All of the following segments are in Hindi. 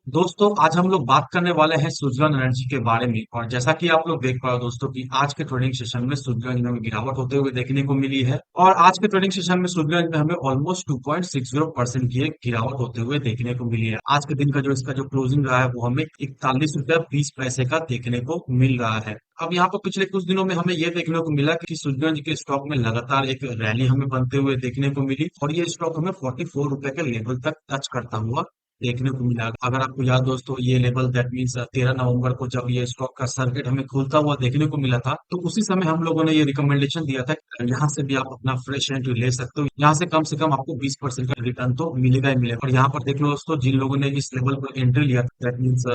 दोस्तों आज हम लोग बात करने वाले हैं सुजलन एनर्जी के बारे में। और जैसा कि आप लोग देख पा रहे हो दोस्तों कि आज के ट्रेडिंग सेशन में सुजलन में गिरावट होते हुए देखने को मिली है। और आज के ट्रेडिंग सेशन में सुजलन में हमें ऑलमोस्ट 2.60% की एक गिरावट होते हुए देखने को मिली है। आज के दिन का जो इसका जो क्लोजिंग रहा है वो हमें 41 रुपया 20 पैसे का देखने को मिल रहा है। अब यहाँ पर पिछले कुछ दिनों में हमें ये देखने को मिला कि सुजलन के स्टॉक में लगातार एक रैली हमें बनते हुए देखने को मिली और ये स्टॉक हमें 44 रुपए के लेवल तक टच करता हुआ देखने को मिला। अगर आपको याद दोस्तों ये लेवल दैट मीन्स 13 नवंबर को जब ये स्टॉक का सर्किट हमें खुलता हुआ देखने को मिला था, तो उसी समय हम लोगों ने ये रिकमेंडेशन दिया था कि यहाँ से भी आप अपना फ्रेश एंट्री ले सकते हो। यहाँ से कम आपको 20% का रिटर्न तो मिलेगा ही मिलेगा। और यहाँ पर देख लो दोस्तों, जिन लोगों ने इस लेवल पर एंट्री लिया दैट मीन्स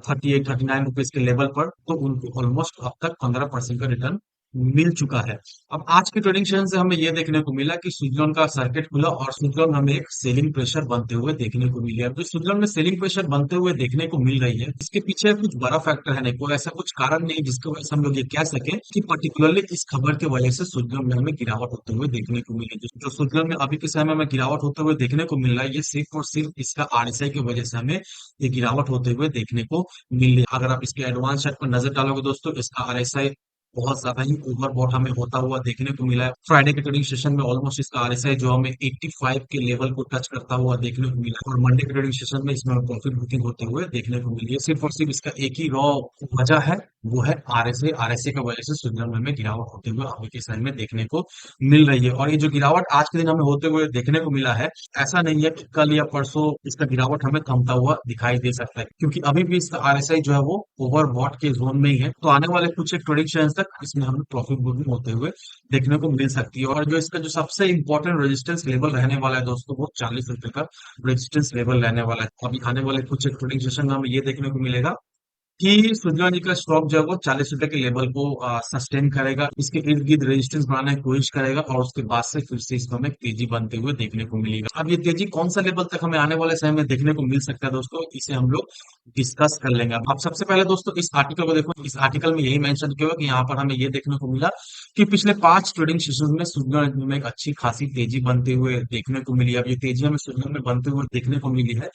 38-39 रुपीज के लेवल पर, तो उनको ऑलमोस्ट अब तक 15% का रिटर्न मिल चुका है। अब आज के ट्रेडिंग सेशन से हमें यह देखने को मिला कि स्विट्जरलैंड का सर्किट खुला और स्विट्जरलैंड में हमें एक सेलिंग प्रेशर बनते हुए देखने को मिला है। जो स्विट्जरलैंड में सेलिंग प्रेशर बनते हुए देखने को मिल रही है, इसके पीछे कुछ बड़ा फैक्टर है नहीं, कोई ऐसा कुछ कारण नहीं जिसकी वजह से हम लोग ये कह सके कि पर्टिकुलरली इस खबर की वजह से स्विट्जरलैंड में हमें गिरावट होते हुए देखने को मिली। जो स्विट्जरलैंड में अभी के समय में हमें गिरावट होते हुए देखने को मिल रहा है, ये सिर्फ और सिर्फ इसका आरएसआई की वजह से हमें ये गिरावट होते हुए देखने को मिल रही है। अगर आप इसके एडवांस चार्ट पर नजर डालोगे दोस्तों, इसका आरएसआई बहुत ज्यादा ही ओवरबॉट हमें होता हुआ देखने को मिला है। फ्राइडे के ट्रेडिंग सेशन में ऑलमोस्ट इसका आरएसआई जो हमें 85 के लेवल को टच करता हुआ देखने को मिला है और मंडे के ट्रेडिंग सेशन में इसमें प्रॉफिट बुकिंग होते हुए देखने को मिली है। सिर्फ और सिर्फ इसका एक ही रॉ वजह है, वो है आरएसआई। आरएसआई की वजह से स्विट्जरलैंड में गिरावट होते हुए अभी के समय में देखने को मिल रही है। और ये जो गिरावट आज के दिन हमें होते हुए देखने को मिला है, ऐसा नहीं है कि कल या परसों इसका गिरावट हमें थमता हुआ दिखाई दे सकता है, क्योंकि अभी भी इसका आरएसआई जो है वो ओवरबॉट के जोन में ही है। तो आने वाले कुछ एक प्रेडिक्शन तक इसमें हमें प्रॉफिट बुकिंग होते हुए देखने को मिल सकती है। और जो इसका जो सबसे इंपॉर्टेंट रेजिस्टेंस लेवल रहने वाला है दोस्तों, वो 40 रुपए का रेजिस्टेंस लेवल रहने वाला है। अभी आने वाले कुछ एक ट्रेडिंग सेशन में हमें ये देखने को मिलेगा कि सुजलॉन जी का स्टॉक जो है वो 40 रुपए के लेवल को सस्टेन करेगा, इसके इर्द गिर्द रेजिस्टेंस बनाने की कोशिश करेगा और उसके बाद से फिर से इसमें हमें तेजी बनते हुए देखने को मिलेगा। अब ये तेजी कौन सा लेवल तक हमें आने वाले समय में देखने को मिल सकता है दोस्तों, इसे हम लोग डिस्कस कर लेंगे। अब सबसे पहले दोस्तों इस आर्टिकल को देखो, इस आर्टिकल में यही मेंशन किया हुआ कि यहाँ पर हमें ये देखने को मिला कि पिछले 5 ट्रेडिंग सेशन में सुजलॉन में एक अच्छी खासी तेजी बनते हुए देखने को मिली। अब ये तेजी हमें सुजलॉन में बनते हुए देखने को मिली है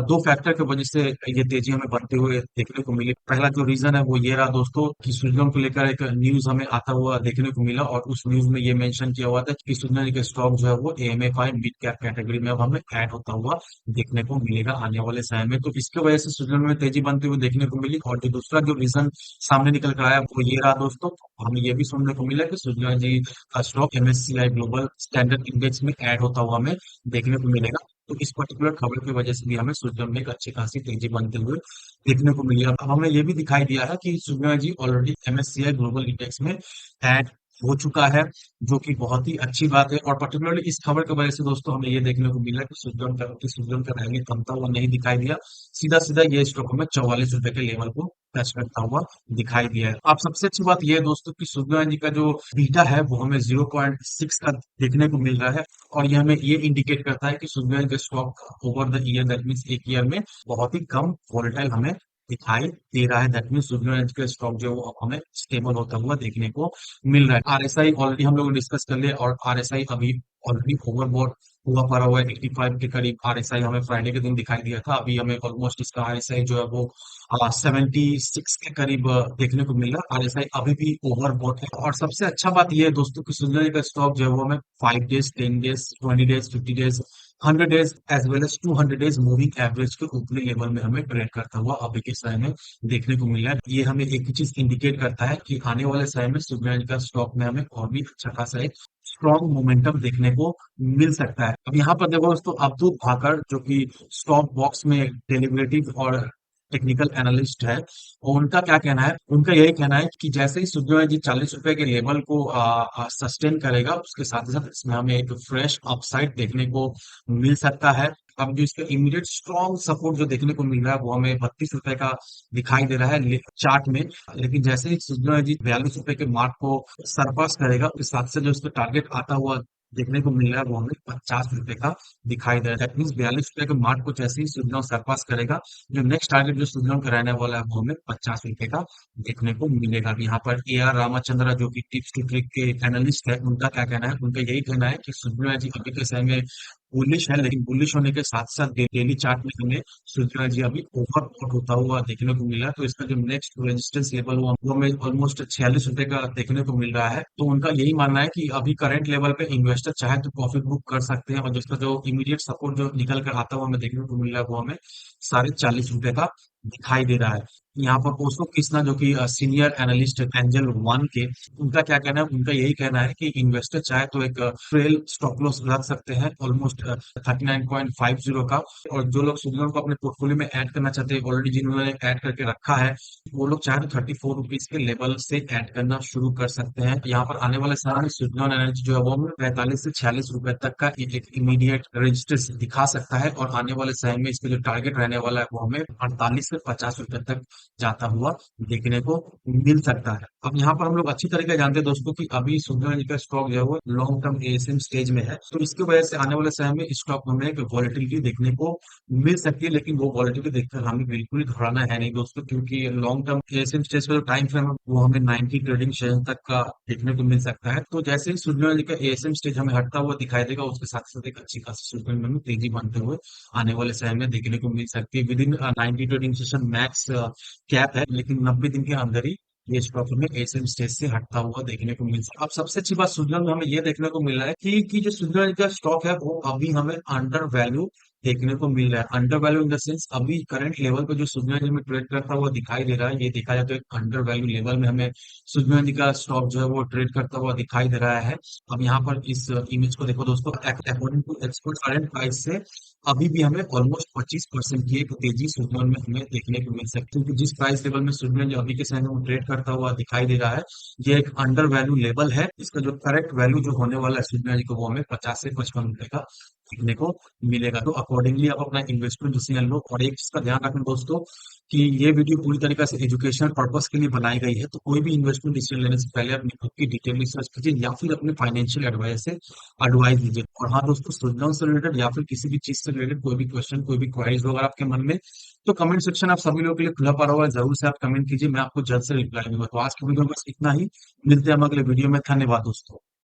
दो फैक्टर की वजह से ये तेजी हमें बनते हुए देखने को मिली। पहला जो रीजन है वो ये रहा दोस्तों कि स्विट्जरलैंड को लेकर एक न्यूज हमें आता हुआ देखने को मिला और उस न्यूज में ये मेंशन किया हुआ था कि स्विट्जरलैंड का स्टॉक जो है वो एएमएफआई मिड कैप कैटेगरी में अब हमें ऐड होता हुआ देखने को मिलेगा आने वाले समय में। तो इसकी वजह से स्विट्जरलैंड में तेजी बनती हुई देखने को मिली। और जो दूसरा जो रीजन सामने निकल कर आया वो ये रहा दोस्तों, हमें ये भी सुनने को मिला कि स्विट्जरलैंड जी का stock MSCI global standard index में ऐड होता हुआ हमें देखने को मिलेगा। तो इस पर्टिकुलर खबर की वजह से भी हमें स्विट्जरलैंड में एक अच्छी खासी तेजी बनते हुए देखने को मिली। अब हमें ये भी दिखाई दिया है कि स्विट्जरलैंड जी ऑलरेडी एमएससीआई ग्लोबल इंडेक्स में ऐड हो चुका है, जो कि बहुत ही अच्छी बात है। और पर्टिकुलरली इस खबर की वजह से दोस्तों हमें ये देखने को मिला कि स्विट्जरलैंड का रैली थमता हुआ नहीं दिखाई दिया, सीधा सीधा ये स्टॉक हमें 44 रुपए के लेवल को टच करता हुआ दिखाई दिया है। अब सबसे अच्छी बात यह है दोस्तों कि स्विट्जरलैंड जी का जो बीटा है वो हमें 0.6 का देखने को मिल रहा है और ये हमें ये इंडिकेट करता है कि स्विट्जरलैंड का stock over the year that means एक ईयर में बहुत ही कम वोलेटाइल हमें दिखाई दे रहा है। दैट मीन्स स्विट्जरलैंड का स्टॉक जो है वो अब हमें स्टेबल होता हुआ देखने को मिल रहा है। आरएसआई ऑलरेडी हम लोग डिस्कस कर लिए और आरएसआई अभी ऑलरेडी ओवरबॉट हुआ पड़ा हुआ है। 85 के करीब आरएसआई हमें फ्राइडे के दिन दिखाई दिया था, अभी हमें ऑलमोस्ट इसका आरएसआई जो है वो 76 के करीब देखने को मिल रहा है। आरएसआई अभी भी ओवरबॉट है। और सबसे अच्छा बात यह है दोस्तों कि स्विट्जरलैंड का स्टॉक जो है वो हमें 5 days 10 days 20 days 50 days 100 days as well as 200 days moving average के ऊपरी लेवल में हमें ट्रेड करता हुआ अभी के समय में देखने को मिल रहा है। ये हमें एक ही चीज इंडिकेट करता है कि आने वाले समय में स्विट्जरलैंड का स्टॉक में हमें और भी अच्छा खासा एक स्ट्रॉन्ग मोमेंटम देखने को मिल सकता है। अब यहाँ पर देखो दोस्तों, अब्दुल भाकर जो कि स्टॉक बॉक्स में डेरिवेटिव और टेक्निकल एनालिस्ट है, और उनका क्या कहना है, उनका यही कहना है कि जैसे ही सुजो जी 40 रुपए के लेवल को सस्टेन करेगा, उसके साथ ही साथ इसमें हमें एक फ्रेश अपसाइड देखने को मिल सकता है। अब जो इसका इमीडिएट स्ट्रॉन्ग सपोर्ट जो देखने को मिल रहा है वो हमें 32 रुपए का दिखाई दे रहा है चार्ट में। लेकिन जैसे ही सुजो जी 42 रुपए के मार्क को सरपास करेगा, उसके साथ से जो इसका टारगेट आता हुआ देखने को मिल रहा है वो हमें 50 रुपए का दिखाई दे रहा है। दैट मीन्स 42 रुपए के मार्क को जैसे ही सुजो सरपास करेगा, जो नेक्स्ट टारगेट जो सुजलोन का रहने वाला है वो हमें 50 रुपए का देखने को मिलेगा। अब यहाँ पर ए आर रामाचंद्र जो कि टिप्स टू ट्रिक के एनालिस्ट है, उनका क्या कहना है, उनका यही कहना है कि सुजलोन जी अभी के समय में बुलिश है, लेकिन बुलिश होने के साथ साथ डेली चार्ट में हमें सूर्य जी अभी ओवरबॉट होता हुआ देखने को मिला है। तो इसका जो नेक्स्ट रेजिस्टेंस लेवल हुआ वो हमें ऑलमोस्ट 46 रुपए का देखने को मिल रहा है। तो उनका यही मानना है कि अभी करंट लेवल पे इन्वेस्टर चाहे तो प्रॉफिट बुक कर सकते हैं, और जिसका जो इमीडिएट सपोर्ट जो निकल कर आता हुआ हमें देखने को मिल रहा है वो हमें 40.5 रुपए का दिखाई दे रहा है। यहाँ पर ओशो कृष्णा जो कि सीनियर एनालिस्ट एंजल वन के, उनका क्या कहना है, उनका यही कहना है कि इन्वेस्टर चाहे तो एक ट्रेल स्टॉप लॉस रख सकते हैं ऑलमोस्ट 39.50 का। और जो लोग सुजलन को अपने पोर्टफोलियो में ऐड करना चाहते हैं, ऑलरेडी जिन्होंने ऐड करके रखा है, वो लोग चाहे तो 34 रुपीज के लेवल से ऐड करना शुरू कर सकते हैं। यहाँ पर आने वाले समय में सुजलन एनर्जी जो है वो हमें 45 से 46 रुपए तक का एक इमीडिएट रजिस्टेंस दिखा सकता है, और आने वाले समय में इसका जो टारगेट रहने वाला है वो हमें 48 से 50 रुपए तक जाता हुआ देखने को मिल सकता है। अब यहाँ पर हम लोग अच्छी तरीके से जानते हैं दोस्तों कि अभी सुंदर जी का स्टॉक जो है वो लॉन्ग टर्म एएसएम स्टेज में है, तो इसकी वजह से आने वाले समय में स्टॉक में हमें एक वॉलेटिलिटी देखने को मिल सकती है। लेकिन वो वॉलेटिलिटी देखकर हमें बिल्कुल ही घबराना है नहीं दोस्तों, क्योंकि लॉन्ग टर्म एएसएम स्टेज का जो टाइम फ्रेम है वो हमें 90 ट्रेडिंग सेशन तक का देखने को मिल सकता है। तो जैसे ही सुंदर जी का एएसएम स्टेज हमें हटता हुआ दिखाई देगा, उसके साथ साथ एक अच्छी खासी सुंदर में हमें तेजी बनते हुए आने वाले समय में देखने को मिल सकती है। With in 90 trading session max cap है, लेकिन 90 दिन के अंदर ही ये स्टॉक हमें एसएम स्टेज से हटता हुआ देखने को मिल सकता है। अब सबसे अच्छी बात सुजलन में हमें ये देखने को मिल रहा है कि जो सुजलन का स्टॉक है वो अभी हमें अंडर वैल्यू देखने को मिल रहा है। Under value in the sense अभी करंट लेवल पे जो सुजलन जी में ट्रेड करता हुआ दिखाई दे रहा है, ये देखा जाए तो एक अंडर वैल्यू लेवल में हमें सुजलन जी का स्टॉक जो है वो ट्रेड करता हुआ दिखाई दे रहा है। अब यहाँ पर इस इमेज को देखो दोस्तों, according to expert current price से अभी भी हमें ऑलमोस्ट 25% की एक तेजी सुजलन में हमें देखने को मिल सकती है, क्योंकि जिस प्राइस लेवल में सुजलन जो अभी के समय में ट्रेड करता हुआ दिखाई दे रहा है, ये एक अंडर वैल्यू लेवल है। इसका जो करेक्ट वैल्यू जो होने वाला है सुजलन जी को वो हमें 50 से 55 रुपए का देखने को मिलेगा। तो अकॉर्डिंगली आप अपना इन्वेस्टमेंट डिसीजन लो। और एक चीज का ध्यान रखना दोस्तों कि ये वीडियो पूरी तरीके से एजुकेशनल पर्पस के लिए बनाई गई है, तो कोई भी इन्वेस्टमेंट डिसीजन लेने से पहले अपनी खुद की डिटेल रिसर्च कीजिए या फिर अपने फाइनेंशियल एडवाइजर से एडवाइस लीजिए। और हाँ दोस्तों, सुजन से रिलेटेड या फिर किसी भी चीज से रिलेटेड कोई भी क्वेश्चन, कोई भी क्वारीज वगैरह आपके मन में, तो कमेंट सेक्शन आप सभी लोगों के लिए खुला पड़ा हुआ है, जरूर से आप कमेंट कीजिए, मैं आपको जल्द से रिप्लाई दूंगा। तो आज की वीडियो में बस इतना ही, मिलते हैं हम अगले वीडियो में। धन्यवाद दोस्तों।